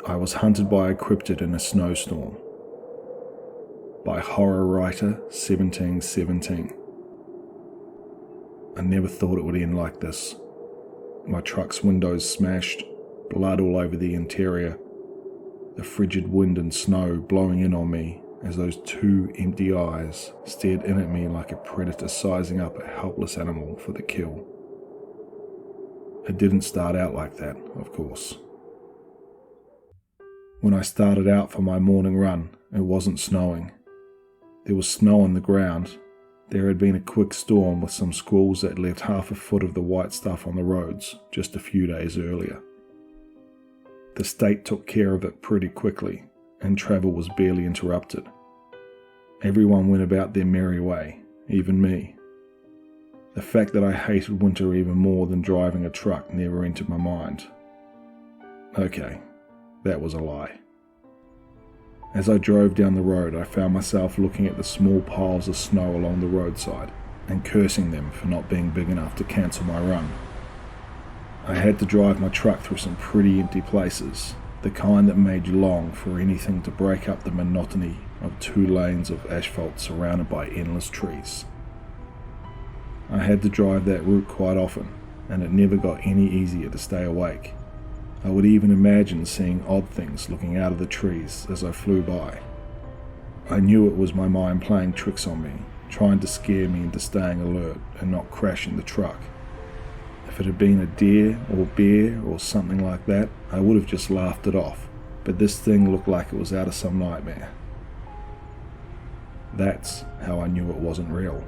I was hunted by a cryptid in a snowstorm. By horror writer 1717. I never thought it would end like this. My truck's windows smashed, blood all over the interior, the frigid wind and snow blowing in on me as those two empty eyes stared in at me like a predator sizing up a helpless animal for the kill. It didn't start out like that, of course. When I started out for my morning run, it wasn't snowing. There was snow on the ground. There had been a quick storm with some squalls that left half a foot of the white stuff on the roads just a few days earlier. The state took care of it pretty quickly, and travel was barely interrupted. Everyone went about their merry way, even me. The fact that I hated winter even more than driving a truck never entered my mind. Okay, that was a lie. As I drove down the road, I found myself looking at the small piles of snow along the roadside and cursing them for not being big enough to cancel my run. I had to drive my truck through some pretty empty places, the kind that made you long for anything to break up the monotony of 2 lanes of asphalt surrounded by endless trees. I had to drive that route quite often, and it never got any easier to stay awake. I would even imagine seeing odd things looking out of the trees as I flew by. I knew it was my mind playing tricks on me, trying to scare me into staying alert and not crashing the truck. If it had been a deer or bear or something like that, I would have just laughed it off, but this thing looked like it was out of some nightmare. That's how I knew it wasn't real.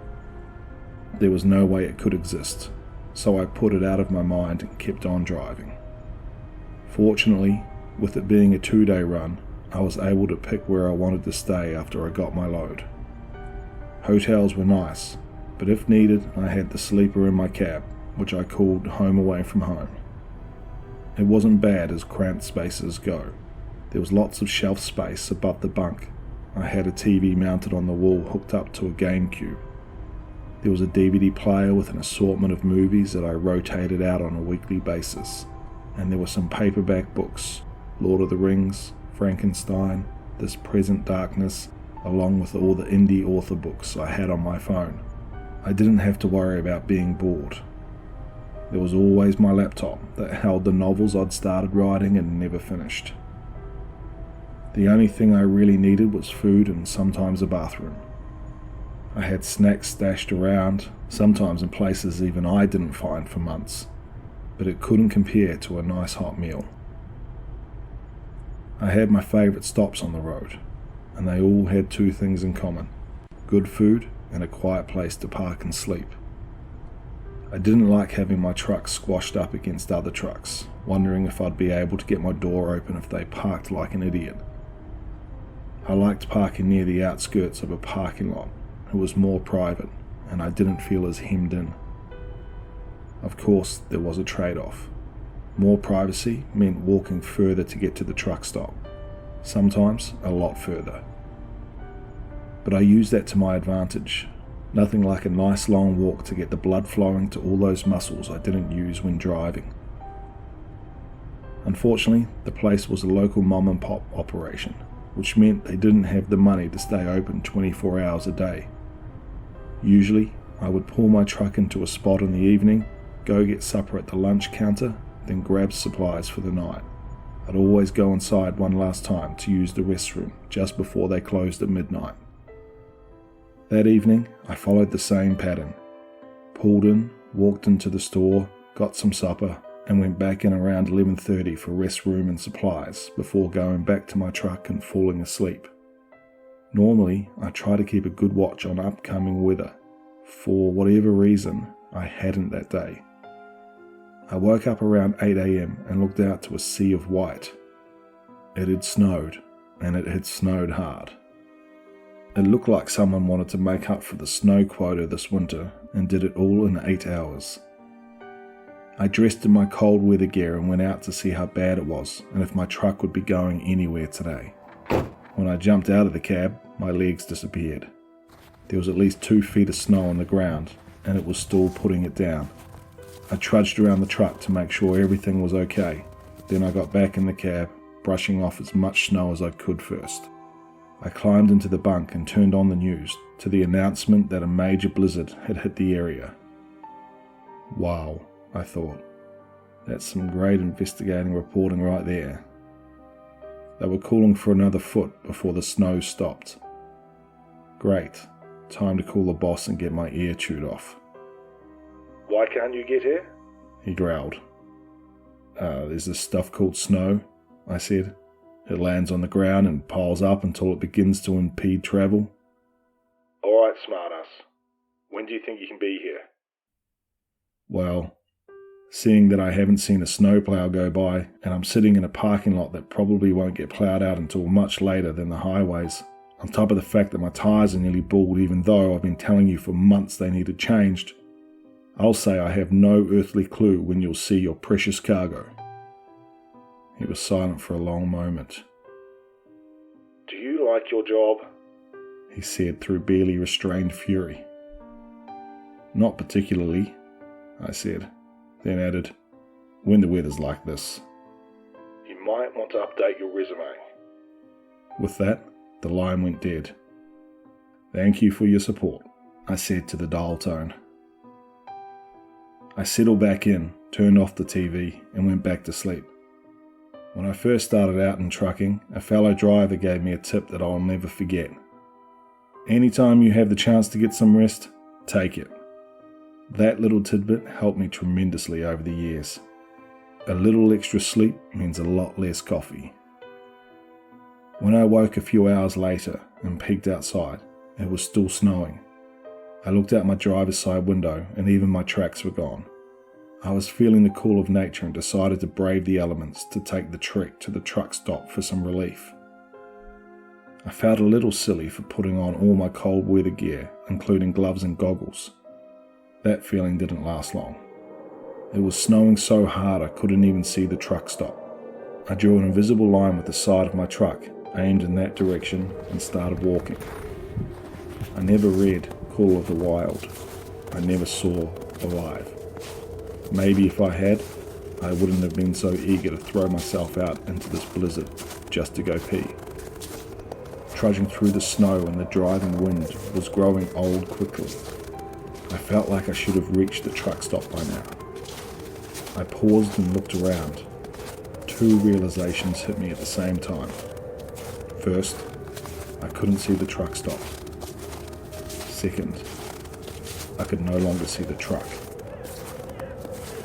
There was no way it could exist, so I put it out of my mind and kept on driving. Fortunately, with it being a 2-day run, I was able to pick where I wanted to stay after I got my load. Hotels were nice, but if needed, I had the sleeper in my cab, which I called home away from home. It wasn't bad as cramped spaces go. There was lots of shelf space above the bunk. I had a TV mounted on the wall hooked up to a GameCube. There was a DVD player with an assortment of movies that I rotated out on a weekly basis. And there were some paperback books, Lord of the Rings, Frankenstein, This Present Darkness, along with all the indie author books I had on my phone. I didn't have to worry about being bored. There was always my laptop that held the novels I'd started writing and never finished. The only thing I really needed was food and sometimes a bathroom. I had snacks stashed around, sometimes in places even I didn't find for months, but it couldn't compare to a nice hot meal. I had my favourite stops on the road, and they all had 2 things in common: good food and a quiet place to park and sleep. I didn't like having my truck squashed up against other trucks, wondering if I'd be able to get my door open if they parked like an idiot. I liked parking near the outskirts of a parking lot. It was more private, and I didn't feel as hemmed in. Of course, there was a trade-off. More privacy meant walking further to get to the truck stop, sometimes a lot further. But I used that to my advantage. Nothing like a nice long walk to get the blood flowing to all those muscles I didn't use when driving. Unfortunately, the place was a local mom and pop operation, which meant they didn't have the money to stay open 24 hours a day. Usually, I would pull my truck into a spot in the evening, go get supper at the lunch counter, then grab supplies for the night. I'd always go inside one last time to use the restroom just before they closed at midnight. That evening, I followed the same pattern. Pulled in, walked into the store, got some supper, and went back in around 11:30 for restroom and supplies before going back to my truck and falling asleep. Normally, I try to keep a good watch on upcoming weather. For whatever reason, I hadn't that day. I woke up around 8 a.m. and looked out to a sea of white. It had snowed, and it had snowed hard. It looked like someone wanted to make up for the snow quota this winter and did it all in 8 hours. I dressed in my cold weather gear and went out to see how bad it was and if my truck would be going anywhere today. When I jumped out of the cab, my legs disappeared. There was at least 2 feet of snow on the ground, and it was still putting it down. I trudged around the truck to make sure everything was okay. Then I got back in the cab, brushing off as much snow as I could first. I climbed into the bunk and turned on the news to the announcement that a major blizzard had hit the area. Wow, I thought. That's some great investigating reporting right there. They were calling for another foot before the snow stopped. Great. Time to call the boss and get my ear chewed off. Why can't you get here? He growled. There's this stuff called snow, I said. It lands on the ground and piles up until it begins to impede travel. Alright, smartass. When do you think you can be here? Well, seeing that I haven't seen a snowplow go by and I'm sitting in a parking lot that probably won't get ploughed out until much later than the highways, on top of the fact that my tyres are nearly bald even though I've been telling you for months they needed changed, I'll say I have no earthly clue when you'll see your precious cargo. He was silent for a long moment. Do you like your job? He said through barely restrained fury. Not particularly, I said, then added, when the weather's like this. You might want to update your resume. With that, the line went dead. Thank you for your support, I said to the dial tone. I settled back in, turned off the TV, and went back to sleep. When I first started out in trucking, a fellow driver gave me a tip that I'll never forget. Anytime you have the chance to get some rest, take it. That little tidbit helped me tremendously over the years. A little extra sleep means a lot less coffee. When I woke a few hours later and peeked outside, it was still snowing. I looked out my driver's side window and even my tracks were gone. I was feeling the call of nature and decided to brave the elements to take the trek to the truck stop for some relief. I felt a little silly for putting on all my cold weather gear, including gloves and goggles. That feeling didn't last long. It was snowing so hard I couldn't even see the truck stop. I drew an invisible line with the side of my truck, aimed in that direction, and started walking. I never read Call of the Wild. I never saw Alive. Maybe if I had, I wouldn't have been so eager to throw myself out into this blizzard just to go pee. Trudging through the snow and the driving wind was growing old quickly. I felt like I should have reached the truck stop by now. I paused and looked around. Two realizations hit me at the same time. First, I couldn't see the truck stop. Second, I could no longer see the truck.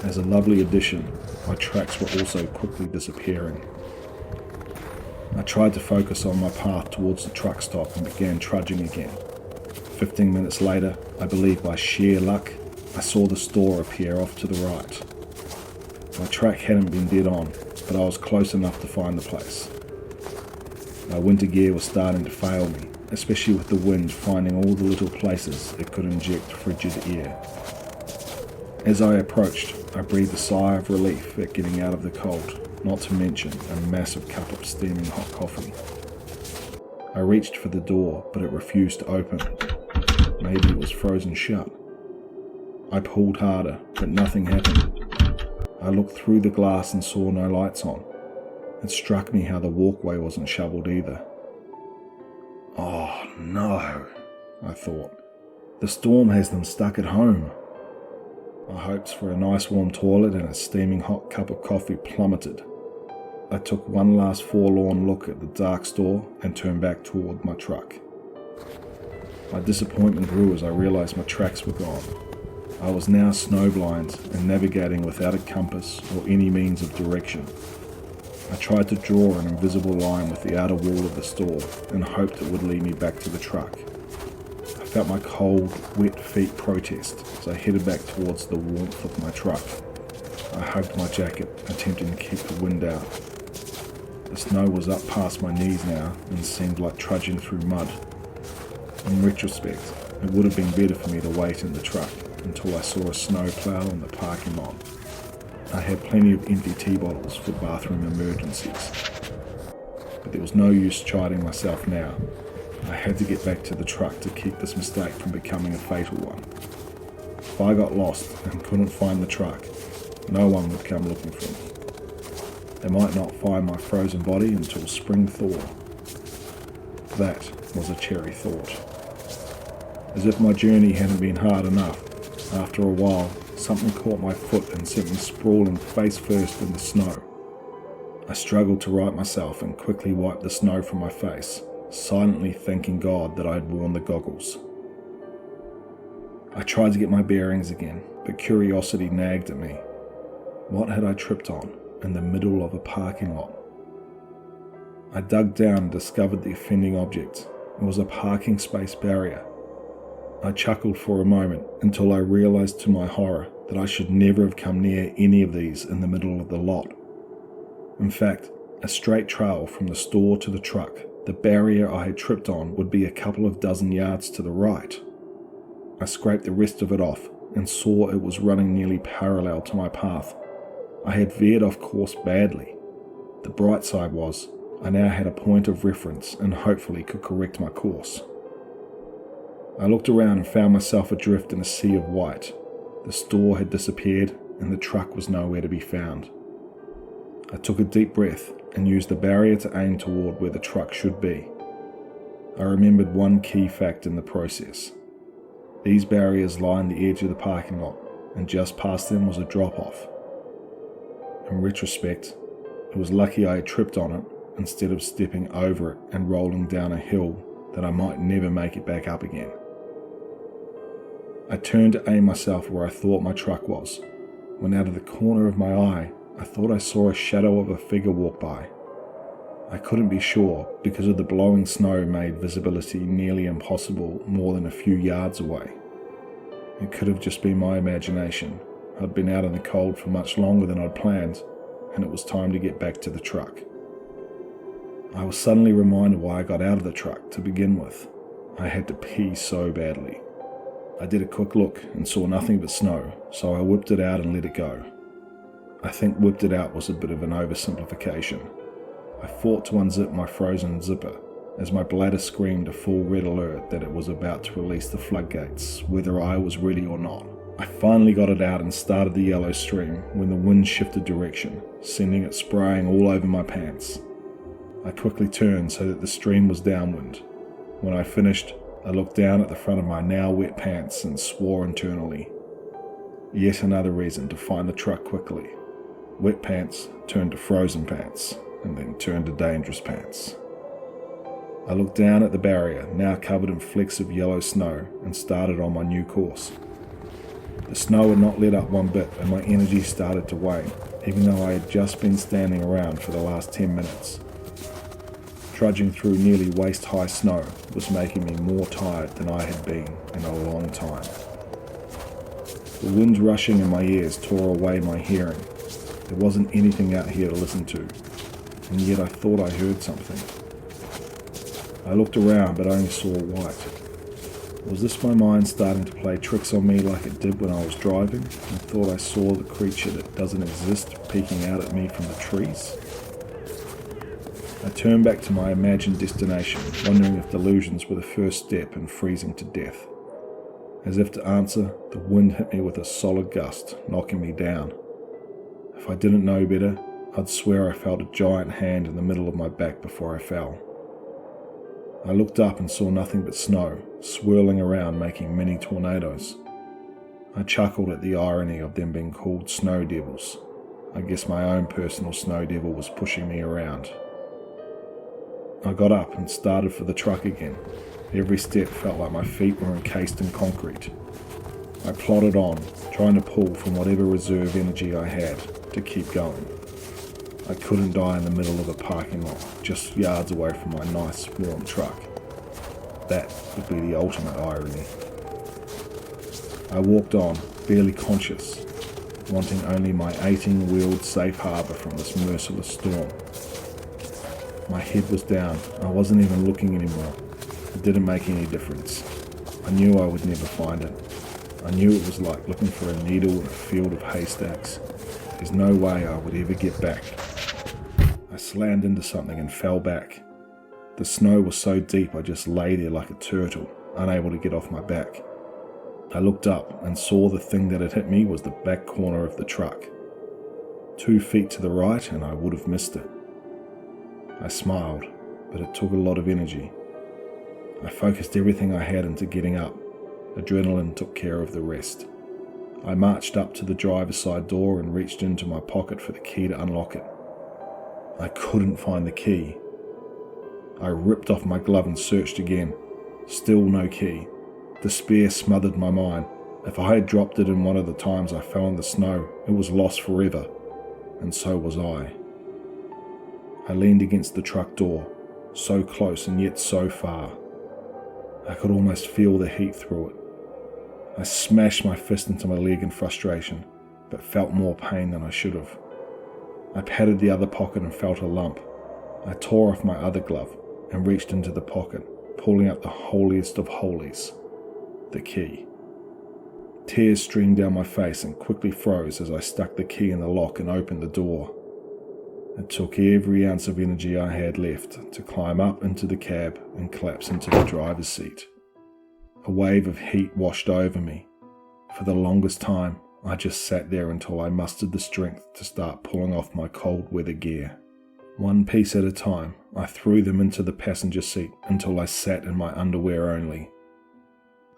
As a lovely addition, my tracks were also quickly disappearing. I tried to focus on my path towards the truck stop and began trudging again. 15 minutes later, I believe by sheer luck, I saw the store appear off to the right. My track hadn't been dead on, but I was close enough to find the place. My winter gear was starting to fail me, especially with the wind finding all the little places it could inject frigid air. As I approached, I breathed a sigh of relief at getting out of the cold, not to mention a massive cup of steaming hot coffee. I reached for the door, but it refused to open. Maybe it was frozen shut. I pulled harder, but nothing happened. I looked through the glass and saw no lights on. It struck me how the walkway wasn't shoveled either. Oh no, I thought. The storm has them stuck at home. My hopes for a nice warm toilet and a steaming hot cup of coffee plummeted. I took one last forlorn look at the dark store and turned back toward my truck. My disappointment grew as I realized my tracks were gone. I was now snowblind and navigating without a compass or any means of direction. I tried to draw an invisible line with the outer wall of the store and hoped it would lead me back to the truck. I felt my cold, wet feet protest as I headed back towards the warmth of my truck. I hugged my jacket, attempting to keep the wind out. The snow was up past my knees now and seemed like trudging through mud. In retrospect, it would have been better for me to wait in the truck until I saw a snowplow in the parking lot. I had plenty of empty tea bottles for bathroom emergencies. But there was no use chiding myself now. I had to get back to the truck to keep this mistake from becoming a fatal one. If I got lost and couldn't find the truck, no one would come looking for me. They might not find my frozen body until spring thaw. That was a cherry thought. As if my journey hadn't been hard enough, after a while, something caught my foot and sent me sprawling face first in the snow. I struggled to right myself and quickly wiped the snow from my face, silently thanking God that I had worn the goggles. I tried to get my bearings again, but curiosity nagged at me. What had I tripped on in the middle of a parking lot? I dug down and discovered the offending object. It was a parking space barrier. I chuckled for a moment until I realized to my horror that I should never have come near any of these in the middle of the lot. In fact, a straight trail from the store to the truck, the barrier I had tripped on would be a couple of dozen yards to the right. I scraped the rest of it off and saw it was running nearly parallel to my path. I had veered off course badly. The bright side was, I now had a point of reference and hopefully could correct my course. I looked around and found myself adrift in a sea of white. The store had disappeared and the truck was nowhere to be found. I took a deep breath and used the barrier to aim toward where the truck should be. I remembered one key fact in the process. These barriers lined the edge of the parking lot, and just past them was a drop-off. In retrospect, it was lucky I had tripped on it instead of stepping over it and rolling down a hill that I might never make it back up again. I turned to aim myself where I thought my truck was, when out of the corner of my eye, I thought I saw a shadow of a figure walk by. I couldn't be sure because of the blowing snow made visibility nearly impossible more than a few yards away. It could have just been my imagination. I'd been out in the cold for much longer than I'd planned, and it was time to get back to the truck. I was suddenly reminded why I got out of the truck to begin with. I had to pee so badly. I did a quick look and saw nothing but snow, so I whipped it out and let it go. I think whipped it out was a bit of an oversimplification. I fought to unzip my frozen zipper as my bladder screamed a full red alert that it was about to release the floodgates, whether I was ready or not. I finally got it out and started the yellow stream when the wind shifted direction, sending it spraying all over my pants. I quickly turned so that the stream was downwind. When I finished, I looked down at the front of my now wet pants and swore internally. Yet another reason to find the truck quickly. Wet pants turned to frozen pants, and then turned to dangerous pants. I looked down at the barrier, now covered in flecks of yellow snow, and started on my new course. The snow had not let up one bit, and my energy started to wane, even though I had just been standing around for the last 10 minutes. Trudging through nearly waist-high snow was making me more tired than I had been in a long time. The wind rushing in my ears tore away my hearing. There wasn't anything out here to listen to, and yet I thought I heard something. I looked around but only saw white. Was this my mind starting to play tricks on me like it did when I was driving, and thought I saw the creature that doesn't exist peeking out at me from the trees? I turned back to my imagined destination, wondering if delusions were the first step in freezing to death. As if to answer, the wind hit me with a solid gust, knocking me down. If I didn't know better, I'd swear I felt a giant hand in the middle of my back before I fell. I looked up and saw nothing but snow, swirling around making mini tornadoes. I chuckled at the irony of them being called snow devils. I guess my own personal snow devil was pushing me around. I got up and started for the truck again. Every step felt like my feet were encased in concrete. I plodded on, trying to pull from whatever reserve energy I had to keep going. I couldn't die in the middle of a parking lot, just yards away from my nice, warm truck. That would be the ultimate irony. I walked on, barely conscious, wanting only my 18-wheeled safe harbour from this merciless storm. My head was down. I wasn't even looking anymore. It didn't make any difference. I knew I would never find it. I knew it was like looking for a needle in a field of haystacks. There's no way I would ever get back. I slammed into something and fell back. The snow was so deep I just lay there like a turtle, unable to get off my back. I looked up and saw the thing that had hit me was the back corner of the truck. 2 feet to the right and I would have missed it. I smiled, but it took a lot of energy. I focused everything I had into getting up. Adrenaline took care of the rest. I marched up to the driver's side door and reached into my pocket for the key to unlock it. I couldn't find the key. I ripped off my glove and searched again. Still no key. Despair smothered my mind. If I had dropped it in one of the times I fell in the snow, it was lost forever, and so was I. I leaned against the truck door, so close and yet so far. I could almost feel the heat through it. I smashed my fist into my leg in frustration, but felt more pain than I should have. I patted the other pocket and felt a lump. I tore off my other glove and reached into the pocket, pulling out the holiest of holies, the key. Tears streamed down my face and quickly froze as I stuck the key in the lock and opened the door. It took every ounce of energy I had left to climb up into the cab and collapse into the driver's seat. A wave of heat washed over me. For the longest time, I just sat there until I mustered the strength to start pulling off my cold weather gear. One piece at a time, I threw them into the passenger seat until I sat in my underwear only.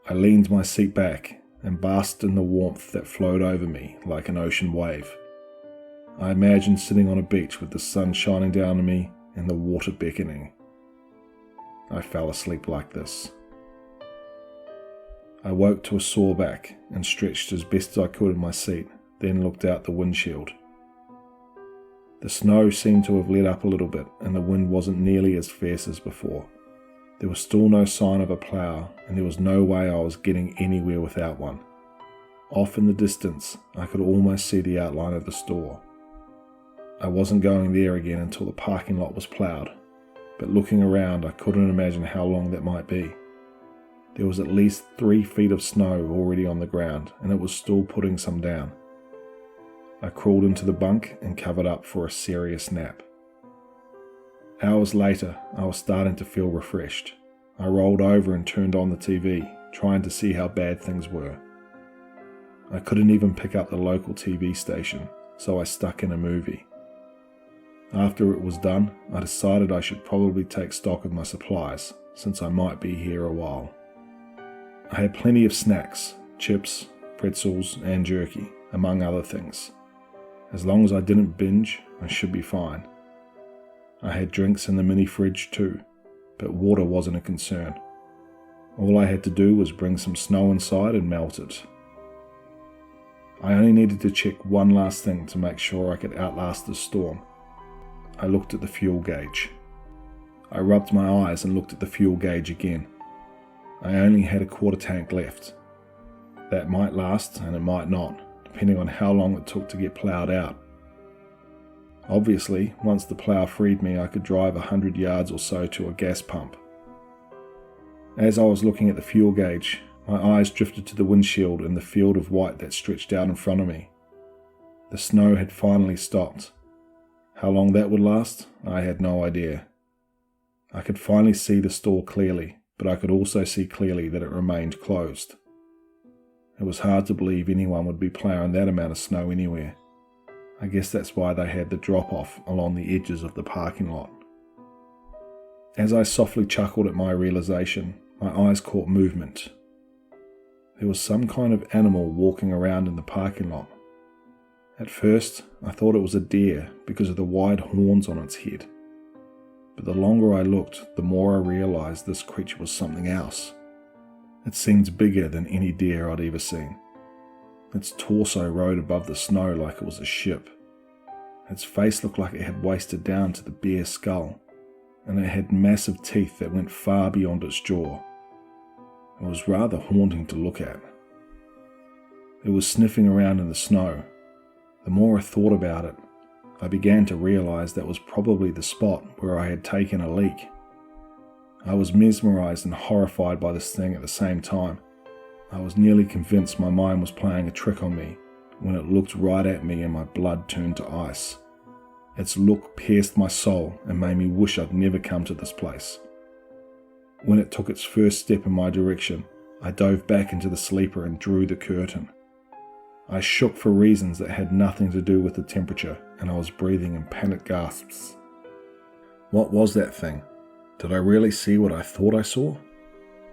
I leaned my seat back and basked in the warmth that flowed over me like an ocean wave. I imagined sitting on a beach with the sun shining down on me and the water beckoning. I fell asleep like this. I woke to a sore back and stretched as best as I could in my seat, then looked out the windshield. The snow seemed to have let up a little bit and the wind wasn't nearly as fierce as before. There was still no sign of a plough and there was no way I was getting anywhere without one. Off in the distance, I could almost see the outline of the store. I wasn't going there again until the parking lot was ploughed, but looking around I couldn't imagine how long that might be. There was at least 3 feet of snow already on the ground and it was still putting some down. I crawled into the bunk and covered up for a serious nap. Hours later, I was starting to feel refreshed. I rolled over and turned on the TV, trying to see how bad things were. I couldn't even pick up the local TV station, so I stuck in a movie. After it was done, I decided I should probably take stock of my supplies, since I might be here a while. I had plenty of snacks, chips, pretzels, and jerky, among other things. As long as I didn't binge, I should be fine. I had drinks in the mini fridge too, but water wasn't a concern. All I had to do was bring some snow inside and melt it. I only needed to check one last thing to make sure I could outlast the storm. I looked at the fuel gauge. I rubbed my eyes and looked at the fuel gauge again. I only had a quarter tank left. That might last and it might not, depending on how long it took to get ploughed out. Obviously, once the plough freed me, I could drive 100 yards or so to a gas pump. As I was looking at the fuel gauge, my eyes drifted to the windshield and the field of white that stretched out in front of me. The snow had finally stopped. How long that would last, I had no idea. I could finally see the store clearly, but I could also see clearly that it remained closed. It was hard to believe anyone would be ploughing that amount of snow anywhere. I guess that's why they had the drop-off along the edges of the parking lot. As I softly chuckled at my realization, my eyes caught movement. There was some kind of animal walking around in the parking lot. At first, I thought it was a deer because of the wide horns on its head. But the longer I looked, the more I realized this creature was something else. It seemed bigger than any deer I'd ever seen. Its torso rode above the snow like it was a ship. Its face looked like it had wasted down to the bare skull, and it had massive teeth that went far beyond its jaw. It was rather haunting to look at. It was sniffing around in the snow. The more I thought about it, I began to realize that was probably the spot where I had taken a leak. I was mesmerized and horrified by this thing at the same time. I was nearly convinced my mind was playing a trick on me when it looked right at me and my blood turned to ice. Its look pierced my soul and made me wish I'd never come to this place. When it took its first step in my direction, I dove back into the sleeper and drew the curtain. I shook for reasons that had nothing to do with the temperature, and I was breathing in panicked gasps. What was that thing? Did I really see what I thought I saw?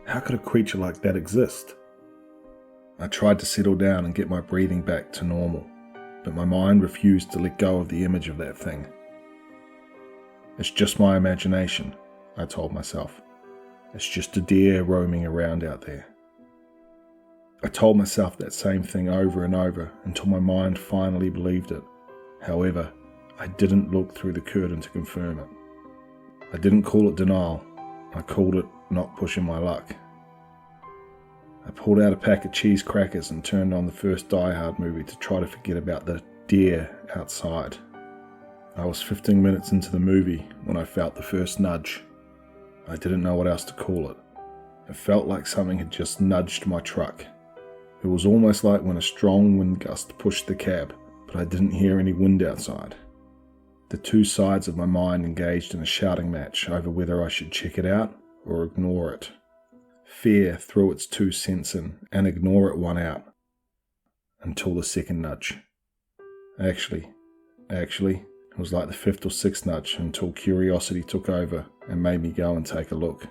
How could a creature like that exist? I tried to settle down and get my breathing back to normal, but my mind refused to let go of the image of that thing. It's just my imagination, I told myself. It's just a deer roaming around out there. I told myself that same thing over and over until my mind finally believed it. However, I didn't look through the curtain to confirm it. I didn't call it denial, I called it not pushing my luck. I pulled out a pack of cheese crackers and turned on the first Die Hard movie to try to forget about the deer outside. I was 15 minutes into the movie when I felt the first nudge. I didn't know what else to call it. It felt like something had just nudged my truck. It was almost like when a strong wind gust pushed the cab, but I didn't hear any wind outside. The two sides of my mind engaged in a shouting match over whether I should check it out or ignore it. Fear threw its 2 cents in and ignore it won out. Until the second nudge. Actually, it was like the 5th or 6th nudge until curiosity took over and made me go and take a look.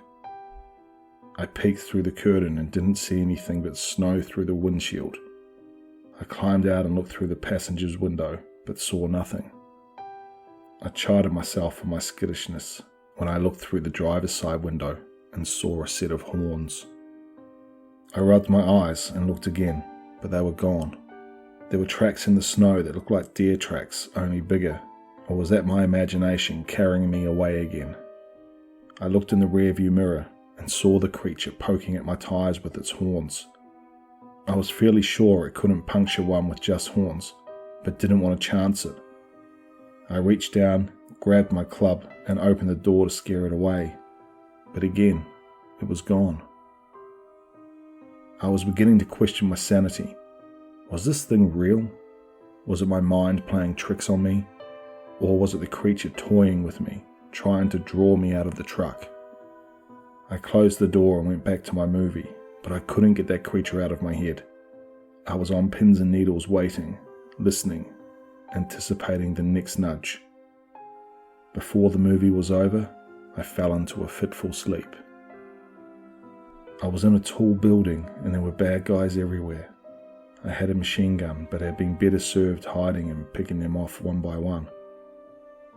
I peeked through the curtain and didn't see anything but snow through the windshield. I climbed out and looked through the passenger's window, but saw nothing. I chided myself for my skittishness when I looked through the driver's side window and saw a set of horns. I rubbed my eyes and looked again, but they were gone. There were tracks in the snow that looked like deer tracks, only bigger, or was that my imagination carrying me away again? I looked in the rearview mirror and saw the creature poking at my tyres with its horns. I was fairly sure it couldn't puncture one with just horns, but didn't want to chance it. I reached down, grabbed my club, and opened the door to scare it away. But again, it was gone. I was beginning to question my sanity. Was this thing real? Was it my mind playing tricks on me? Or was it the creature toying with me, trying to draw me out of the truck? I closed the door and went back to my movie, but I couldn't get that creature out of my head. I was on pins and needles waiting, listening, anticipating the next nudge. Before the movie was over, I fell into a fitful sleep. I was in a tall building and there were bad guys everywhere. I had a machine gun, but had been better served hiding and picking them off one by one.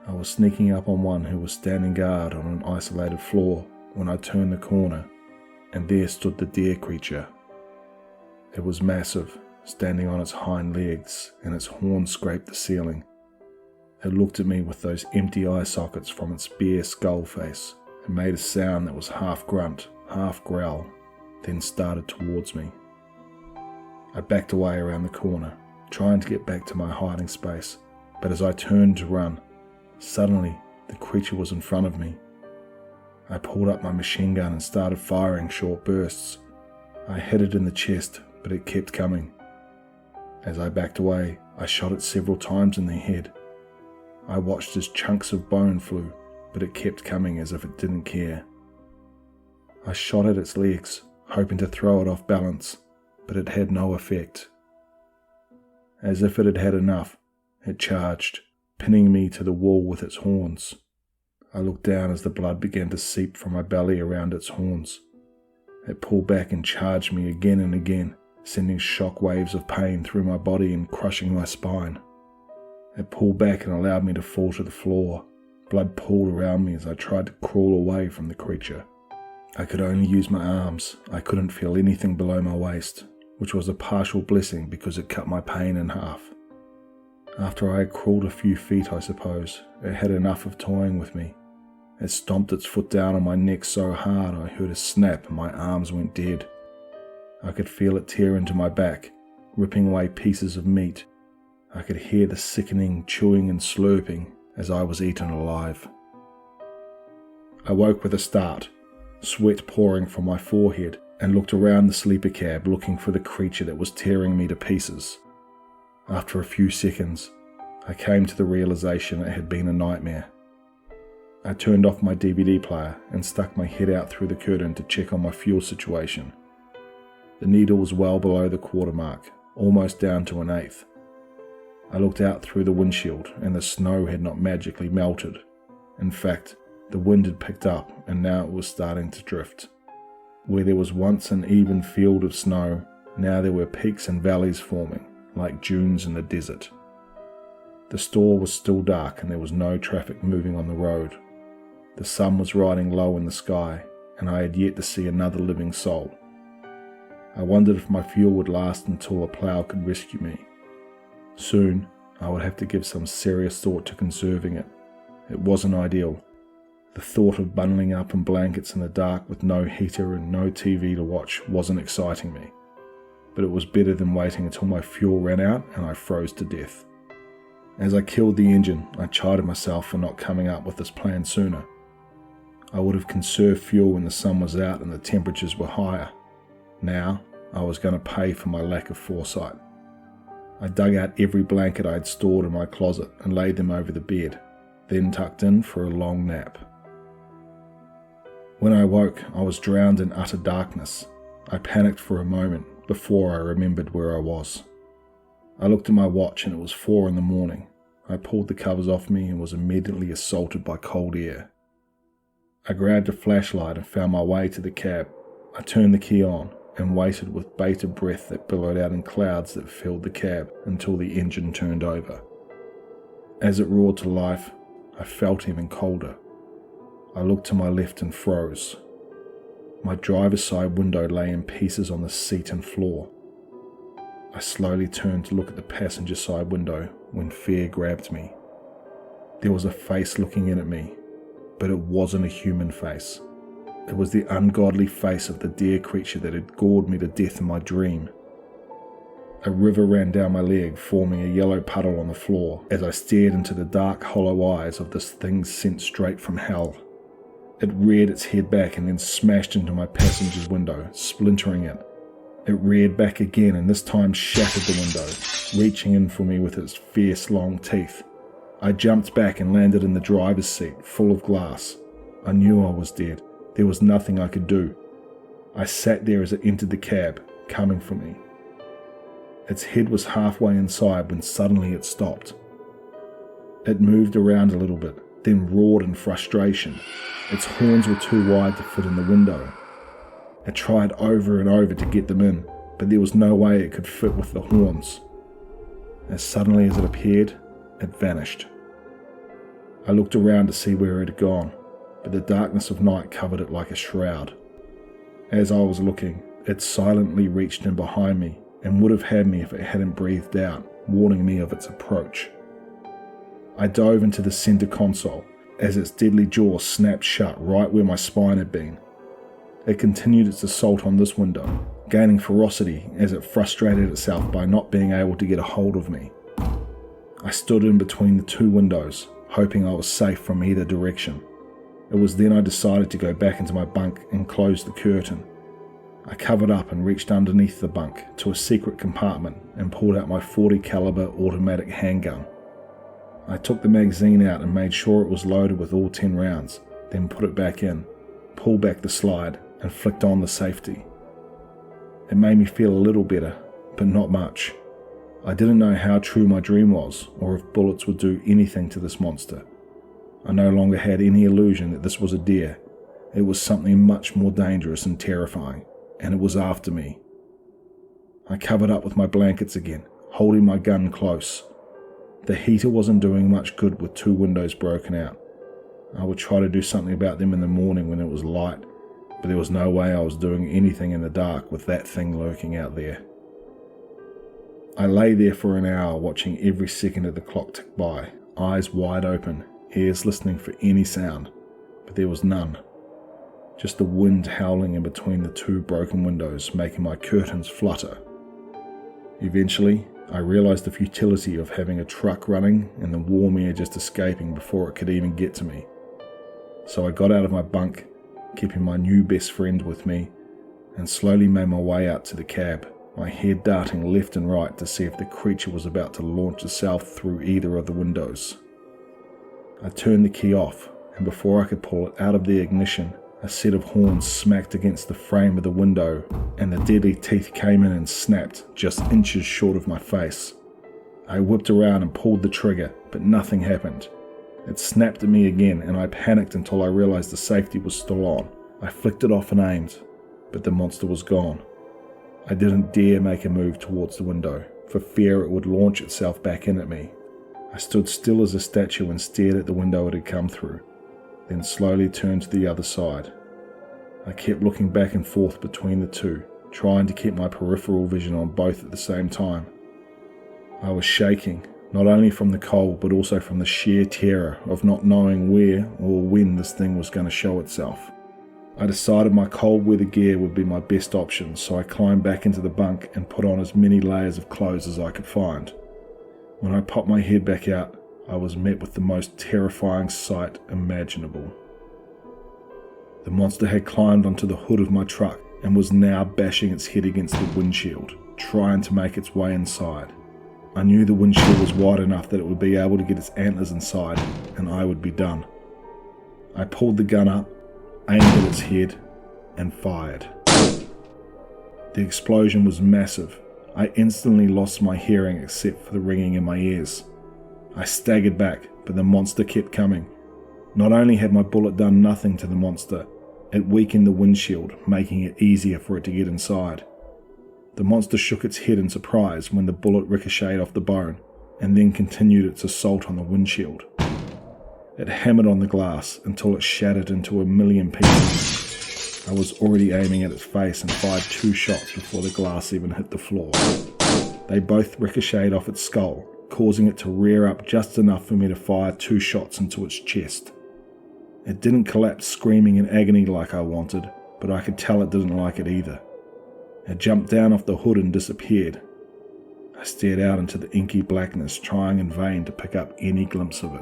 I was sneaking up on one who was standing guard on an isolated floor when I turned the corner, and there stood the deer creature. It was massive, standing on its hind legs, and its horns scraped the ceiling. It looked at me with those empty eye sockets from its bare skull face, and made a sound that was half grunt, half growl, then started towards me. I backed away around the corner, trying to get back to my hiding space, but as I turned to run, suddenly the creature was in front of me. I pulled up my machine gun and started firing short bursts. I hit it in the chest, but it kept coming. As I backed away, I shot it several times in the head. I watched as chunks of bone flew, but it kept coming as if it didn't care. I shot at its legs, hoping to throw it off balance, but it had no effect. As if it had had enough, it charged, pinning me to the wall with its horns. I looked down as the blood began to seep from my belly around its horns. It pulled back and charged me again and again, sending shock waves of pain through my body and crushing my spine. It pulled back and allowed me to fall to the floor. Blood pooled around me as I tried to crawl away from the creature. I could only use my arms. I couldn't feel anything below my waist, which was a partial blessing because it cut my pain in half. After I had crawled a few feet, I suppose, it had enough of toying with me. It stomped its foot down on my neck so hard I heard a snap and my arms went dead. I could feel it tear into my back, ripping away pieces of meat. I could hear the sickening chewing and slurping as I was eaten alive. I woke with a start, sweat pouring from my forehead, and looked around the sleeper cab looking for the creature that was tearing me to pieces. After a few seconds, I came to the realization it had been a nightmare. I turned off my DVD player and stuck my head out through the curtain to check on my fuel situation. The needle was well below the quarter mark, almost down to an eighth. I looked out through the windshield and the snow had not magically melted. In fact, the wind had picked up and now it was starting to drift. Where there was once an even field of snow, now there were peaks and valleys forming, like dunes in the desert. The store was still dark and there was no traffic moving on the road. The sun was riding low in the sky, and I had yet to see another living soul. I wondered if my fuel would last until a plough could rescue me. Soon, I would have to give some serious thought to conserving it. It wasn't ideal. The thought of bundling up in blankets in the dark with no heater and no TV to watch wasn't exciting me. But it was better than waiting until my fuel ran out and I froze to death. As I killed the engine, I chided myself for not coming up with this plan sooner. I would have conserved fuel when the sun was out and the temperatures were higher. Now, I was going to pay for my lack of foresight. I dug out every blanket I had stored in my closet and laid them over the bed, then tucked in for a long nap. When I woke, I was drowned in utter darkness. I panicked for a moment before I remembered where I was. I looked at my watch and it was 4 a.m. I pulled the covers off me and was immediately assaulted by cold air. I grabbed a flashlight and found my way to the cab. I turned the key on and waited with bated breath that billowed out in clouds that filled the cab until the engine turned over. As it roared to life, I felt even colder. I looked to my left and froze. My driver's side window lay in pieces on the seat and floor. I slowly turned to look at the passenger side window when fear grabbed me. There was a face looking in at me, but it wasn't a human face. It was the ungodly face of the deer creature that had gored me to death in my dream. A river ran down my leg, forming a yellow puddle on the floor as I stared into the dark, hollow eyes of this thing sent straight from hell. It reared its head back and then smashed into my passenger's window, splintering it. It reared back again and this time shattered the window, reaching in for me with its fierce long teeth. I jumped back and landed in the driver's seat, full of glass. I knew I was dead. There was nothing I could do. I sat there as it entered the cab, coming for me. Its head was halfway inside when suddenly it stopped. It moved around a little bit, then roared in frustration. Its horns were too wide to fit in the window. It tried over and over to get them in, but there was no way it could fit with the horns. As suddenly as it appeared, it vanished. I looked around to see where it had gone, but the darkness of night covered it like a shroud. As I was looking, it silently reached in behind me and would have had me if it hadn't breathed out, warning me of its approach. I dove into the center console as its deadly jaw snapped shut right where my spine had been. It continued its assault on this window, gaining ferocity as it frustrated itself by not being able to get a hold of me. I stood in between the two windows, hoping I was safe from either direction. It was then I decided to go back into my bunk and close the curtain. I covered up and reached underneath the bunk to a secret compartment and pulled out my .40 caliber automatic handgun. I took the magazine out and made sure it was loaded with all 10 rounds, then put it back in, pulled back the slide and flicked on the safety. It made me feel a little better, but not much. I didn't know how true my dream was or if bullets would do anything to this monster. I no longer had any illusion that this was a deer. It was something much more dangerous and terrifying, and it was after me. I covered up with my blankets again, holding my gun close. The heater wasn't doing much good with 2 windows broken out. I would try to do something about them in the morning when it was light, but there was no way I was doing anything in the dark with that thing lurking out there. I lay there for an hour watching every second of the clock tick by, eyes wide open, ears listening for any sound, but there was none. Just the wind howling in between the 2 broken windows, making my curtains flutter. Eventually, I realized the futility of having a truck running and the warm air just escaping before it could even get to me. So I got out of my bunk, keeping my new best friend with me, and slowly made my way out to the cab, my head darting left and right to see if the creature was about to launch itself through either of the windows. I turned the key off, and before I could pull it out of the ignition, A set of horns smacked against the frame of the window, and the deadly teeth came in and snapped just inches short of my face. I whipped around and pulled the trigger, but nothing happened. It snapped at me again, and I panicked until I realized the safety was still on. I flicked it off and aimed, but the monster was gone. I didn't dare make a move towards the window, for fear it would launch itself back in at me. I stood still as a statue and stared at the window it had come through, then slowly turned to the other side. I kept looking back and forth between the two, trying to keep my peripheral vision on both at the same time. I was shaking, not only from the cold but also from the sheer terror of not knowing where or when this thing was going to show itself. I decided my cold weather gear would be my best option, so I climbed back into the bunk and put on as many layers of clothes as I could find. When I popped my head back out, I was met with the most terrifying sight imaginable. The monster had climbed onto the hood of my truck and was now bashing its head against the windshield, trying to make its way inside. I knew the windshield was wide enough that it would be able to get its antlers inside, and I would be done. I pulled the gun up, aimed at its head, and fired. The explosion was massive. I instantly lost my hearing except for the ringing in my ears. I staggered back, but the monster kept coming. Not only had my bullet done nothing to the monster, it weakened the windshield, making it easier for it to get inside. The monster shook its head in surprise when the bullet ricocheted off the bone, and then continued its assault on the windshield. It hammered on the glass until it shattered into a million pieces. I was already aiming at its face and fired 2 shots before the glass even hit the floor. They both ricocheted off its skull, causing it to rear up just enough for me to fire 2 shots into its chest. It didn't collapse screaming in agony like I wanted, but I could tell it didn't like it either. It jumped down off the hood and disappeared. I stared out into the inky blackness, trying in vain to pick up any glimpse of it.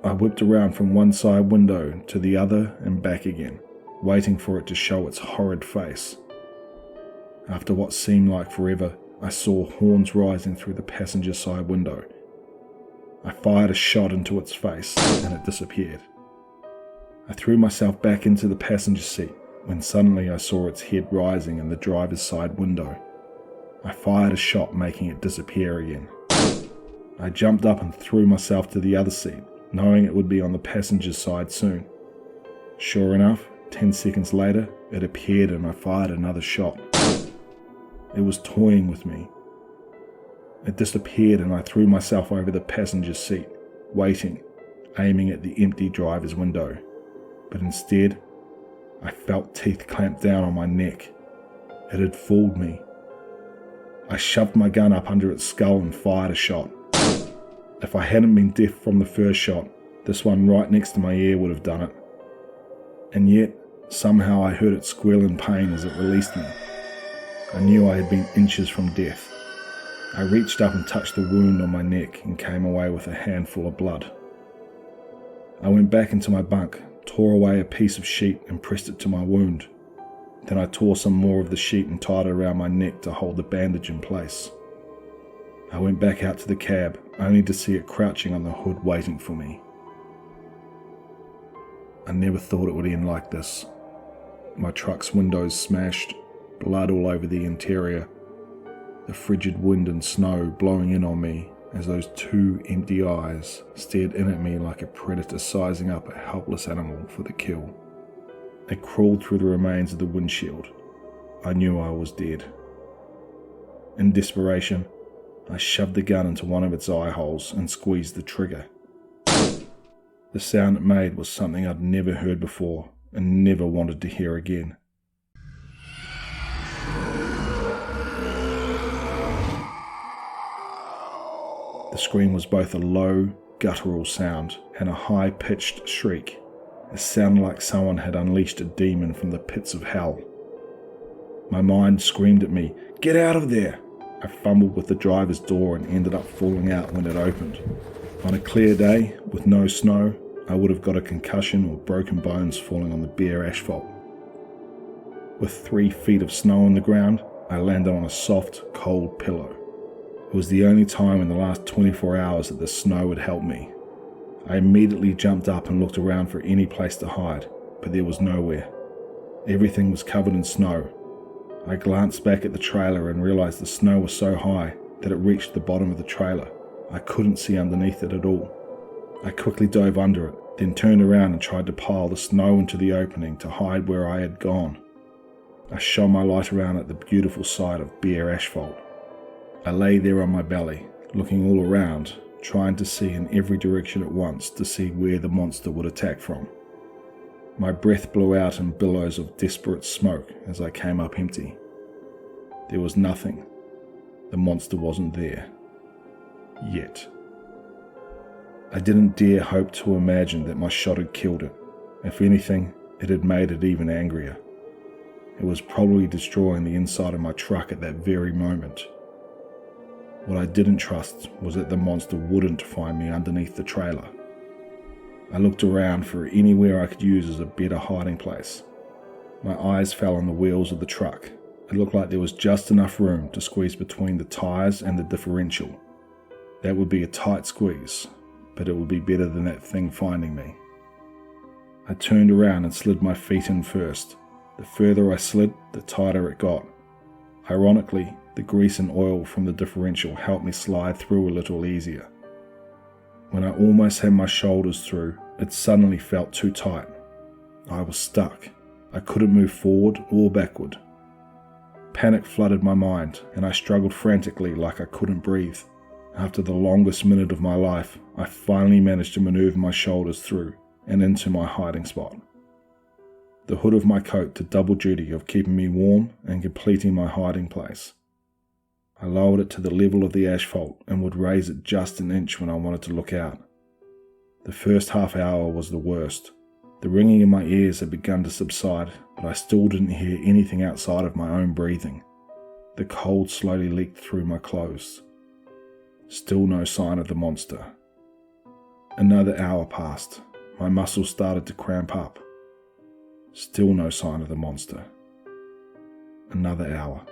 I whipped around from one side window to the other and back again, waiting for it to show its horrid face. After what seemed like forever, I saw horns rising through the passenger side window. I fired a shot into its face, and it disappeared. I threw myself back into the passenger seat when suddenly I saw its head rising in the driver's side window. I fired a shot, making it disappear again. I jumped up and threw myself to the other seat, knowing it would be on the passenger's side soon. Sure enough, 10 seconds later, it appeared and I fired another shot. It was toying with me. It disappeared and I threw myself over the passenger seat, waiting, aiming at the empty driver's window. But instead, I felt teeth clamp down on my neck. It had fooled me. I shoved my gun up under its skull and fired a shot. If I hadn't been deaf from the first shot, this one right next to my ear would have done it. And yet, somehow I heard it squeal in pain as it released me. I knew I had been inches from death. I reached up and touched the wound on my neck and came away with a handful of blood. I went back into my bunk, tore away a piece of sheet and pressed it to my wound. Then I tore some more of the sheet and tied it around my neck to hold the bandage in place. I went back out to the cab, only to see it crouching on the hood waiting for me. I never thought it would end like this. My truck's windows smashed, blood all over the interior, the frigid wind and snow blowing in on me as those 2 empty eyes stared in at me like a predator sizing up a helpless animal for the kill. It crawled through the remains of the windshield. I knew I was dead. In desperation, I shoved the gun into one of its eye holes and squeezed the trigger. The sound it made was something I'd never heard before and never wanted to hear again. The scream was both a low, guttural sound and a high-pitched shriek. It sounded like someone had unleashed a demon from the pits of hell. My mind screamed at me, "Get out of there!" I fumbled with the driver's door and ended up falling out when it opened. On a clear day, with no snow, I would have got a concussion or broken bones falling on the bare asphalt. With 3 feet of snow on the ground, I landed on a soft, cold pillow. It was the only time in the last 24 hours that the snow had helped me. I immediately jumped up and looked around for any place to hide, but there was nowhere. Everything was covered in snow. I glanced back at the trailer and realized the snow was so high that it reached the bottom of the trailer. I couldn't see underneath it at all. I quickly dove under it, then turned around and tried to pile the snow into the opening to hide where I had gone. I shone my light around at the beautiful sight of bare asphalt. I lay there on my belly, looking all around, trying to see in every direction at once to see where the monster would attack from. My breath blew out in billows of desperate smoke as I came up empty. There was nothing. The monster wasn't there. Yet. I didn't dare hope to imagine that my shot had killed it. If anything, it had made it even angrier. It was probably destroying the inside of my truck at that very moment. What I didn't trust was that the monster wouldn't find me underneath the trailer. I looked around for anywhere I could use as a better hiding place. My eyes fell on the wheels of the truck. It looked like there was just enough room to squeeze between the tires and the differential. That would be a tight squeeze, but it would be better than that thing finding me. I turned around and slid my feet in first. The further I slid, the tighter it got. Ironically, the grease and oil from the differential helped me slide through a little easier. When I almost had my shoulders through, it suddenly felt too tight. I was stuck. I couldn't move forward or backward. Panic flooded my mind, and I struggled frantically like I couldn't breathe. After the longest minute of my life, I finally managed to maneuver my shoulders through and into my hiding spot. The hood of my coat did double duty of keeping me warm and completing my hiding place. I lowered it to the level of the asphalt and would raise it just an inch when I wanted to look out. The first half hour was the worst. The ringing in my ears had begun to subside, but I still didn't hear anything outside of my own breathing. The cold slowly leaked through my clothes. Still no sign of the monster. Another hour passed. My muscles started to cramp up. Still no sign of the monster. Another hour.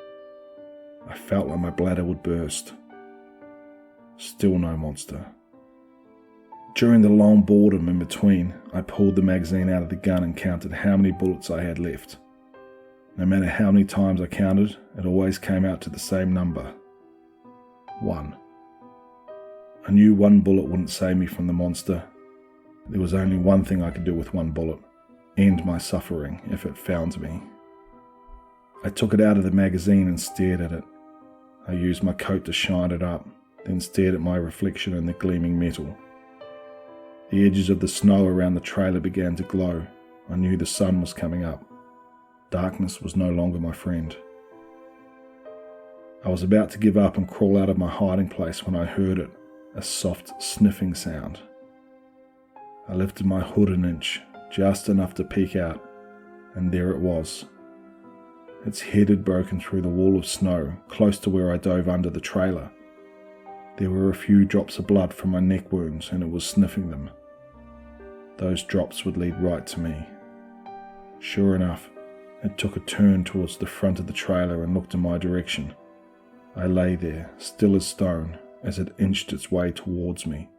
I felt like my bladder would burst. Still no monster. During the long boredom in between, I pulled the magazine out of the gun and counted how many bullets I had left. No matter how many times I counted, it always came out to the same number. 1. I knew one bullet wouldn't save me from the monster. There was only one thing I could do with one bullet. End my suffering if it found me. I took it out of the magazine and stared at it. I used my coat to shine it up, then stared at my reflection in the gleaming metal. The edges of the snow around the trailer began to glow. I knew the sun was coming up. Darkness was no longer my friend. I was about to give up and crawl out of my hiding place when I heard it, a soft sniffing sound. I lifted my hood an inch, just enough to peek out, and there it was. Its head had broken through the wall of snow, close to where I dove under the trailer. There were a few drops of blood from my neck wounds, and it was sniffing them. Those drops would lead right to me. Sure enough, it took a turn towards the front of the trailer and looked in my direction. I lay there, still as stone, as it inched its way towards me.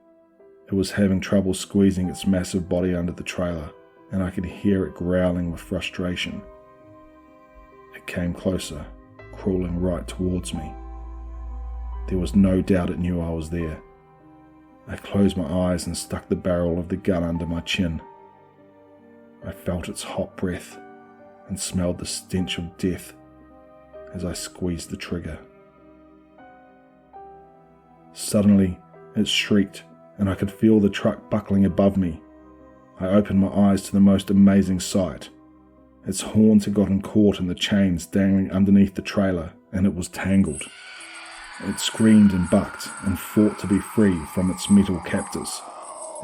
It was having trouble squeezing its massive body under the trailer, and I could hear it growling with frustration. It came closer, crawling right towards me. There was no doubt it knew I was there. I closed my eyes and stuck the barrel of the gun under my chin. I felt its hot breath and smelled the stench of death as I squeezed the trigger. Suddenly, it shrieked, and I could feel the truck buckling above me. I opened my eyes to the most amazing sight. Its horns had gotten caught in the chains dangling underneath the trailer, and it was tangled. It screamed and bucked and fought to be free from its metal captors.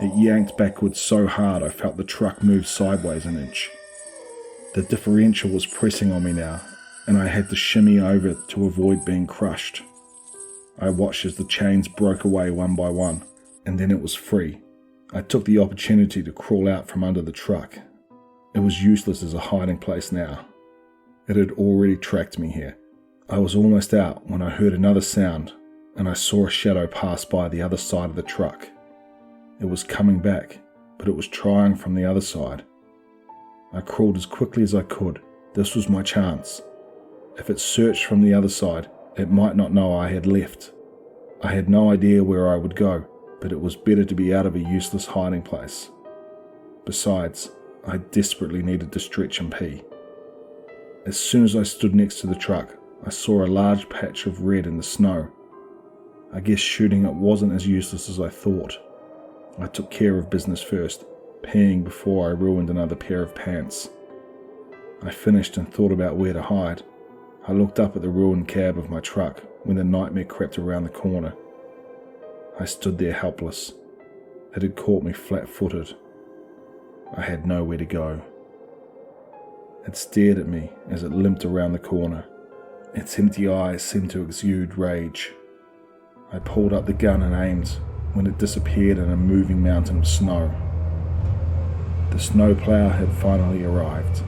It yanked backwards so hard I felt the truck move sideways an inch. The differential was pressing on me now, and I had to shimmy over to avoid being crushed. I watched as the chains broke away one by one, and then it was free. I took the opportunity to crawl out from under the truck. It was useless as a hiding place now. It had already tracked me here. I was almost out when I heard another sound, and I saw a shadow pass by the other side of the truck. It was coming back, but it was trying from the other side. I crawled as quickly as I could. This was my chance. If it searched from the other side, it might not know I had left. I had no idea where I would go, but it was better to be out of a useless hiding place. Besides, I desperately needed to stretch and pee. As soon as I stood next to the truck, I saw a large patch of red in the snow. I guess shooting it wasn't as useless as I thought. I took care of business first, peeing before I ruined another pair of pants. I finished and thought about where to hide. I looked up at the ruined cab of my truck when the nightmare crept around the corner. I stood there helpless. It had caught me flat-footed. I had nowhere to go. It stared at me as it limped around the corner. Its empty eyes seemed to exude rage. I pulled up the gun and aimed when it disappeared in a moving mountain of snow. The snowplow had finally arrived.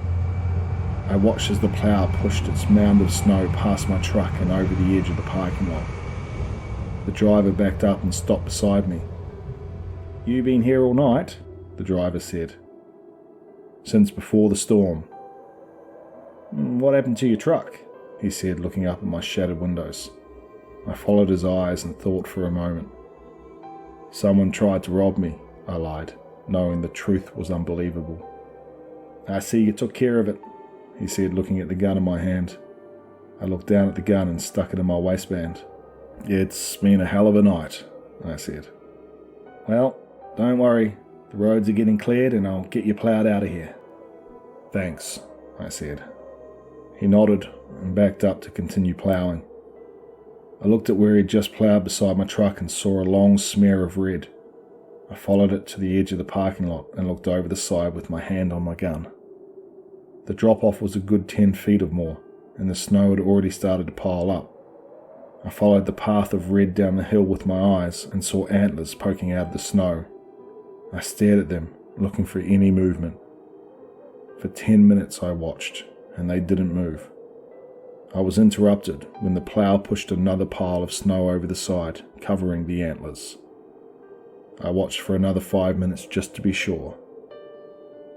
I watched as the plow pushed its mound of snow past my truck and over the edge of the parking lot. The driver backed up and stopped beside me. "You been here all night?" the driver said. "Since before the storm." "What happened to your truck?" he said, looking up at my shattered windows. I followed his eyes and thought for a moment. "Someone tried to rob me," I lied, knowing the truth was unbelievable. "I see you took care of it," he said, looking at the gun in my hand. I looked down at the gun and stuck it in my waistband. "It's been a hell of a night," I said. "Well, don't worry. The roads are getting cleared and I'll get you ploughed out of here." "Thanks," I said. He nodded and backed up to continue ploughing. I looked at where he'd just ploughed beside my truck and saw a long smear of red. I followed it to the edge of the parking lot and looked over the side with my hand on my gun. The drop-off was a good 10 feet or more, and the snow had already started to pile up. I followed the path of red down the hill with my eyes and saw antlers poking out of the snow. I stared at them, looking for any movement. For 10 minutes I watched, and they didn't move. I was interrupted when the plough pushed another pile of snow over the side, covering the antlers. I watched for another 5 minutes just to be sure.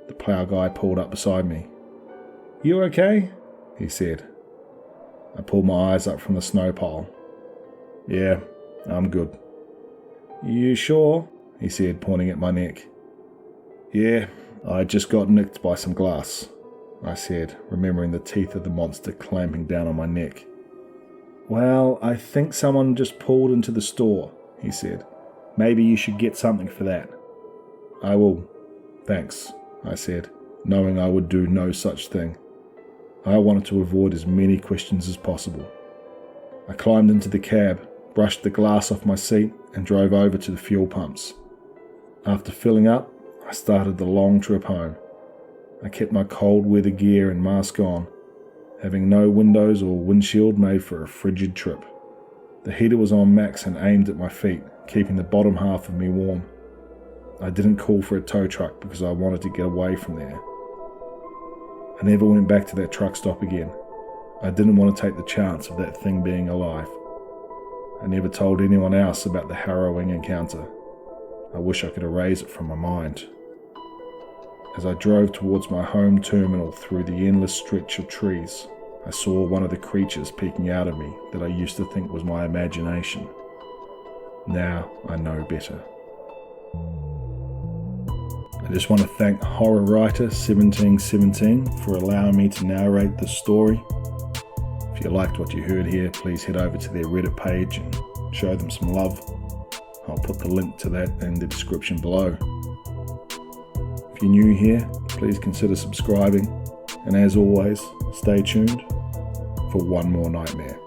The plough guy pulled up beside me. "You okay?" he said. I pulled my eyes up from the snow pile. "Yeah, I'm good." "You sure?" he said, pointing at my neck. "Yeah, I just got nicked by some glass," I said, remembering the teeth of the monster clamping down on my neck. "Well, I think someone just pulled into the store," he said. "Maybe you should get something for that." "I will. Thanks," I said, knowing I would do no such thing. I wanted to avoid as many questions as possible. I climbed into the cab, brushed the glass off my seat, and drove over to the fuel pumps. After filling up, I started the long trip home. I kept my cold weather gear and mask on, having no windows or windshield made for a frigid trip. The heater was on max and aimed at my feet, keeping the bottom half of me warm. I didn't call for a tow truck because I wanted to get away from there. I never went back to that truck stop again. I didn't want to take the chance of that thing being alive. I never told anyone else about the harrowing encounter. I wish I could erase it from my mind. As I drove towards my home terminal through the endless stretch of trees, I saw one of the creatures peeking out at me that I used to think was my imagination. Now I know better. I just want to thank horror writer 1717 for allowing me to narrate this story. If you liked what you heard here, please head over to their Reddit page and show them some love. I'll put the link to that in the description below. If you're new here, please consider subscribing, and as always, stay tuned for one more nightmare.